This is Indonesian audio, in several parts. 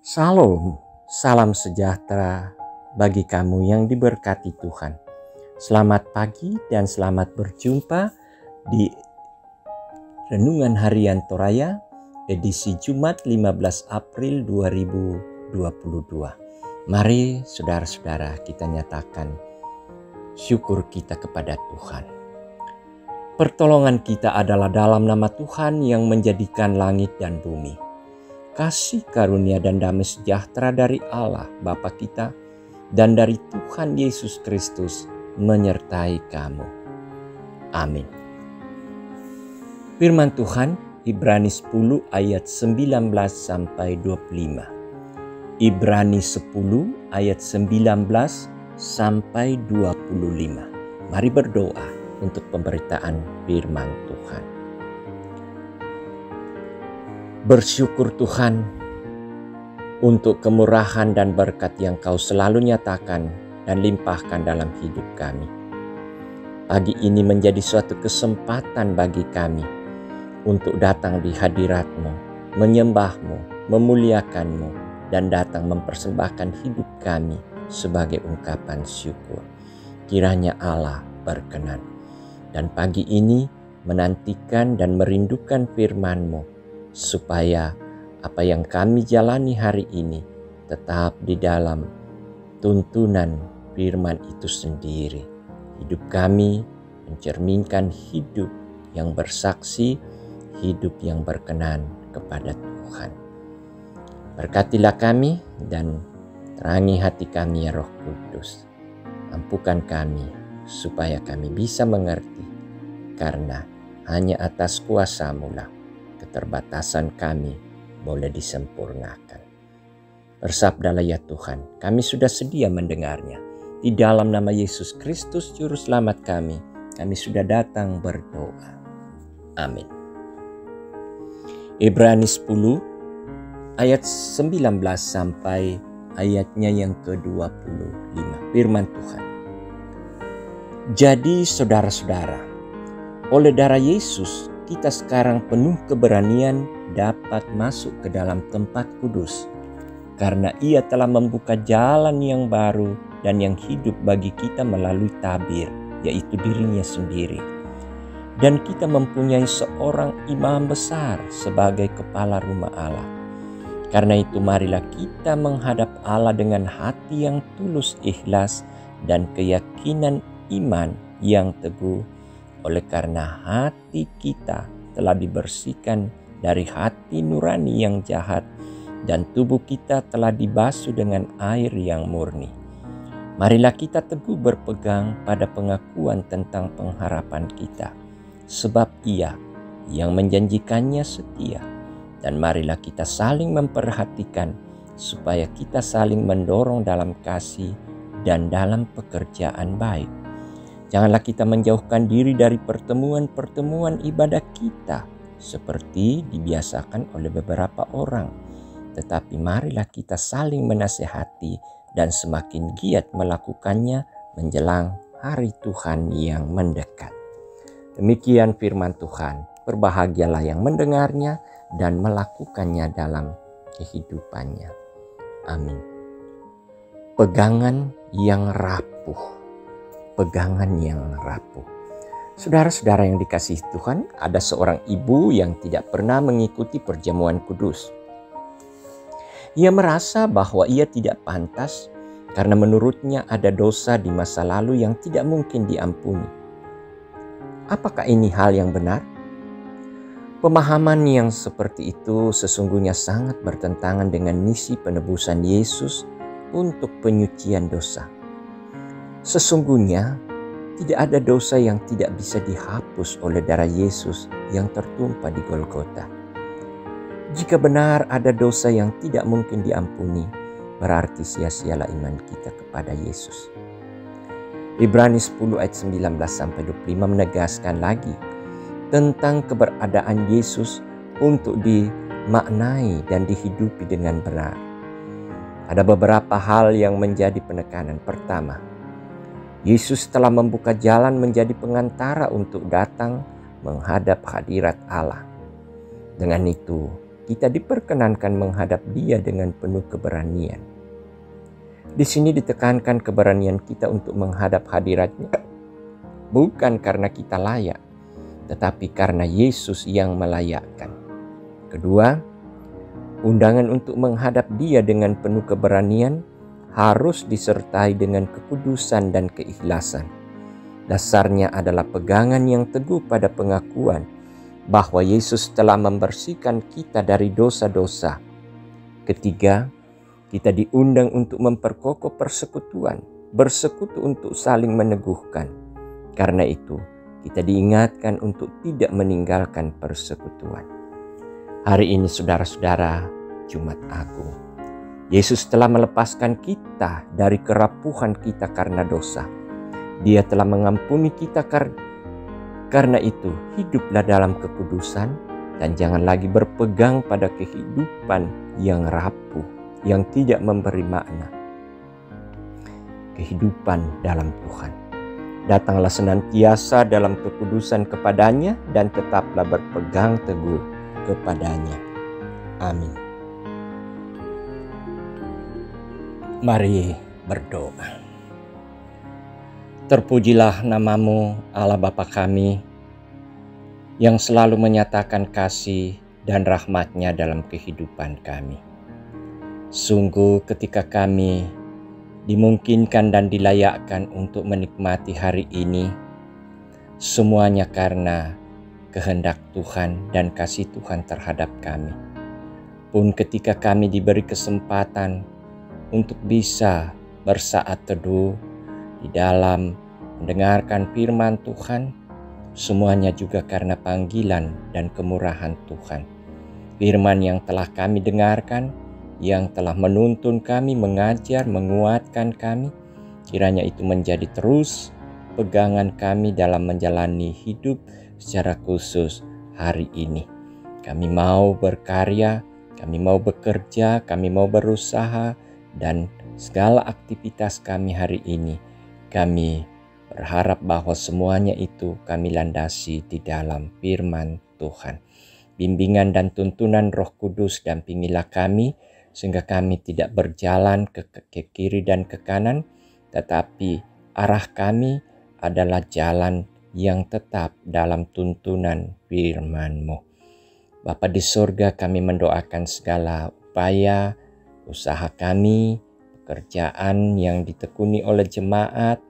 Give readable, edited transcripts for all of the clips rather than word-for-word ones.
Salam, salam sejahtera bagi kamu yang diberkati Tuhan. Selamat pagi dan selamat berjumpa di Renungan Harian Toraya edisi Jumat 15 April 2022. Mari saudara-saudara kita nyatakan syukur kita kepada Tuhan. Pertolongan kita adalah dalam nama Tuhan yang menjadikan langit dan bumi. Kasih karunia dan damai sejahtera dari Allah Bapa kita dan dari Tuhan Yesus Kristus menyertai kamu. Amin. Firman Tuhan Ibrani 10 ayat 19 sampai 25. Ibrani 10 ayat 19 sampai 25. Mari berdoa untuk pemberitaan firman Tuhan. Bersyukur Tuhan untuk kemurahan dan berkat yang Kau selalu nyatakan dan limpahkan dalam hidup kami. Pagi ini menjadi suatu kesempatan bagi kami untuk datang di hadirat-Mu, menyembah-Mu, memuliakan-Mu, dan datang mempersembahkan hidup kami sebagai ungkapan syukur. Kiranya Allah berkenan. Dan pagi ini menantikan dan merindukan firman-Mu, supaya apa yang kami jalani hari ini tetap di dalam tuntunan firman itu sendiri. Hidup kami mencerminkan hidup yang bersaksi, hidup yang berkenan kepada Tuhan. Berkatilah kami dan terangi hati kami ya Roh Kudus. Ampukan kami supaya kami bisa mengerti, karena hanya atas kuasa-Mu lah keterbatasan kami boleh disempurnakan. Bersabdalah ya Tuhan, kami sudah sedia mendengarnya. Di dalam nama Yesus Kristus Juru Selamat kami sudah datang berdoa. Amin. Ibrani 10 ayat 19 sampai ayatnya yang ke-25. Firman Tuhan. Jadi saudara-saudara, oleh darah Yesus kita sekarang penuh keberanian dapat masuk ke dalam tempat kudus, karena Ia telah membuka jalan yang baru dan yang hidup bagi kita melalui tabir, yaitu dirinya sendiri. Dan kita mempunyai seorang imam besar sebagai kepala rumah Allah. Karena itu marilah kita menghadap Allah dengan hati yang tulus ikhlas dan keyakinan iman yang teguh, oleh karena hati kita telah dibersihkan dari hati nurani yang jahat dan tubuh kita telah dibasuh dengan air yang murni. Marilah kita teguh berpegang pada pengakuan tentang pengharapan kita, sebab Ia yang menjanjikannya setia. Dan marilah kita saling memperhatikan supaya kita saling mendorong dalam kasih dan dalam pekerjaan baik. Janganlah kita menjauhkan diri dari pertemuan-pertemuan ibadah kita seperti dibiasakan oleh beberapa orang. Tetapi marilah kita saling menasihati dan semakin giat melakukannya menjelang hari Tuhan yang mendekat. Demikian firman Tuhan. Berbahagialah yang mendengarnya dan melakukannya dalam kehidupannya. Amin. Pegangan yang rapuh. Pegangan yang rapuh. Saudara-saudara yang dikasihi Tuhan, ada seorang ibu yang tidak pernah mengikuti perjamuan kudus. Ia merasa bahwa ia tidak pantas karena menurutnya ada dosa di masa lalu yang tidak mungkin diampuni. Apakah ini hal yang benar? Pemahaman yang seperti itu sesungguhnya sangat bertentangan dengan misi penebusan Yesus untuk penyucian dosa. Sesungguhnya tidak ada dosa yang tidak bisa dihapus oleh darah Yesus yang tertumpah di Golgota. Jika benar ada dosa yang tidak mungkin diampuni, berarti sia-sialah iman kita kepada Yesus. Ibrani 10 ayat 19 sampai 25 menegaskan lagi tentang keberadaan Yesus untuk dimaknai dan dihidupi dengan benar. Ada beberapa hal yang menjadi penekanan. Pertama, Yesus telah membuka jalan menjadi pengantara untuk datang menghadap hadirat Allah. Dengan itu, kita diperkenankan menghadap Dia dengan penuh keberanian. Di sini ditekankan keberanian kita untuk menghadap hadirat-Nya, bukan karena kita layak, tetapi karena Yesus yang melayakkan. Kedua, undangan untuk menghadap Dia dengan penuh keberanian harus disertai dengan kekudusan dan keikhlasan. Dasarnya adalah pegangan yang teguh pada pengakuan bahwa Yesus telah membersihkan kita dari dosa-dosa. Ketiga, kita diundang untuk memperkokoh persekutuan, bersekutu untuk saling meneguhkan. Karena itu, kita diingatkan untuk tidak meninggalkan persekutuan. Hari ini saudara-saudara, Jumat Agung, Yesus telah melepaskan kita dari kerapuhan kita karena dosa. Dia telah mengampuni kita karena itu, hiduplah dalam kekudusan dan jangan lagi berpegang pada kehidupan yang rapuh, yang tidak memberi makna. Kehidupan dalam Tuhan. Datanglah senantiasa dalam kekudusan kepadanya dan tetaplah berpegang teguh kepadanya. Amin. Mari berdoa. Terpujilah nama-Mu, Allah Bapa kami, yang selalu menyatakan kasih dan rahmat-Nya dalam kehidupan kami. Sungguh ketika kami dimungkinkan dan dilayakkan untuk menikmati hari ini, semuanya karena kehendak Tuhan dan kasih Tuhan terhadap kami. Pun ketika kami diberi kesempatan untuk bisa bersaat teduh di dalam mendengarkan firman Tuhan, semuanya juga karena panggilan dan kemurahan Tuhan. Firman yang telah kami dengarkan, yang telah menuntun kami, mengajar, menguatkan kami, kiranya itu menjadi terus pegangan kami dalam menjalani hidup secara khusus hari ini. Kami mau berkarya, kami mau bekerja, kami mau berusaha, dan segala aktivitas kami hari ini, kami berharap bahwa semuanya itu kami landasi di dalam firman Tuhan. Bimbingan dan tuntunan Roh Kudus dampingilah kami, sehingga kami tidak berjalan ke kiri dan ke kanan, tetapi arah kami adalah jalan yang tetap dalam tuntunan firman-Mu. Bapa di surga, kami mendoakan segala upaya, usaha kami, pekerjaan yang ditekuni oleh jemaat,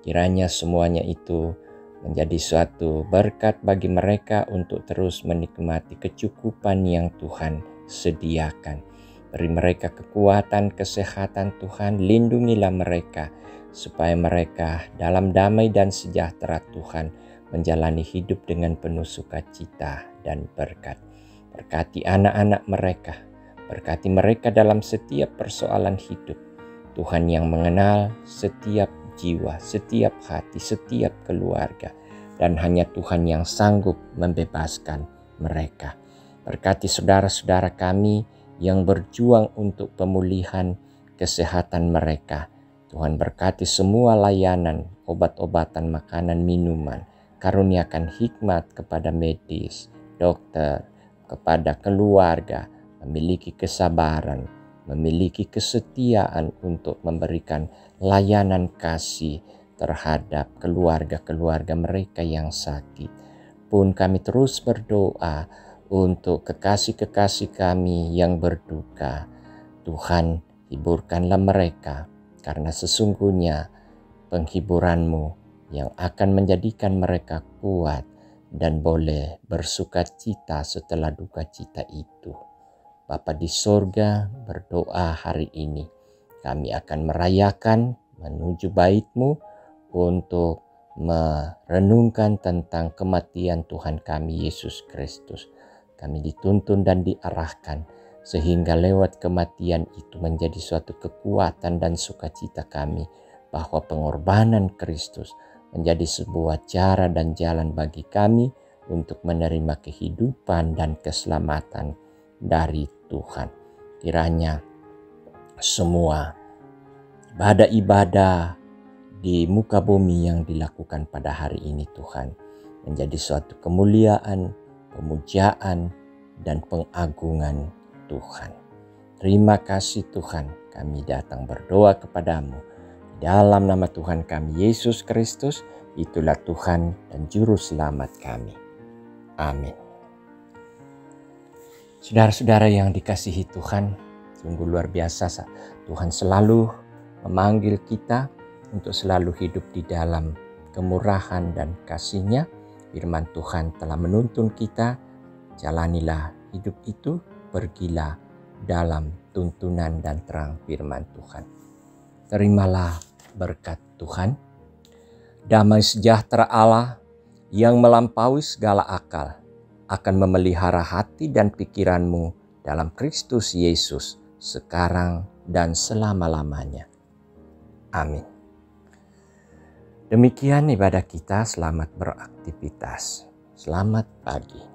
kiranya semuanya itu menjadi suatu berkat bagi mereka untuk terus menikmati kecukupan yang Tuhan sediakan. Beri mereka kekuatan, kesehatan Tuhan, lindungilah mereka supaya mereka dalam damai dan sejahtera Tuhan menjalani hidup dengan penuh sukacita dan berkat. Berkati anak-anak mereka, berkati mereka dalam setiap persoalan hidup. Tuhan yang mengenal setiap jiwa, setiap hati, setiap keluarga. Dan hanya Tuhan yang sanggup membebaskan mereka. Berkati saudara-saudara kami yang berjuang untuk pemulihan kesehatan mereka. Tuhan berkati semua layanan, obat-obatan, makanan, minuman. Karuniakan hikmat kepada medis, dokter, kepada keluarga, memiliki kesabaran, memiliki kesetiaan untuk memberikan layanan kasih terhadap keluarga-keluarga mereka yang sakit. Pun kami terus berdoa untuk kekasih-kekasih kami yang berduka. Tuhan, hiburkanlah mereka, karena sesungguhnya penghiburan-Mu yang akan menjadikan mereka kuat dan boleh bersuka cita setelah duka cita itu. Bapa di sorga, berdoa hari ini kami akan merayakan menuju bait-Mu untuk merenungkan tentang kematian Tuhan kami Yesus Kristus. Kami dituntun dan diarahkan sehingga lewat kematian itu menjadi suatu kekuatan dan sukacita kami bahwa pengorbanan Kristus menjadi sebuah cara dan jalan bagi kami untuk menerima kehidupan dan keselamatan dari Tuhan. Kiranya semua ibadah-ibadah di muka bumi yang dilakukan pada hari ini Tuhan menjadi suatu kemuliaan, pemujaan, dan pengagungan Tuhan. Terima kasih Tuhan, kami datang berdoa kepadamu. Dalam nama Tuhan kami Yesus Kristus, itulah Tuhan dan Juru Selamat kami. Amin. Saudara-saudara yang dikasihi Tuhan, sungguh luar biasa. Tuhan selalu memanggil kita untuk selalu hidup di dalam kemurahan dan kasih-Nya. Firman Tuhan telah menuntun kita, jalanilah hidup itu, pergilah dalam tuntunan dan terang firman Tuhan. Terimalah berkat Tuhan. Damai sejahtera Allah yang melampaui segala akal akan memelihara hati dan pikiranmu dalam Kristus Yesus sekarang dan selama-lamanya. Amin. Demikian ibadah kita, selamat beraktivitas. Selamat pagi.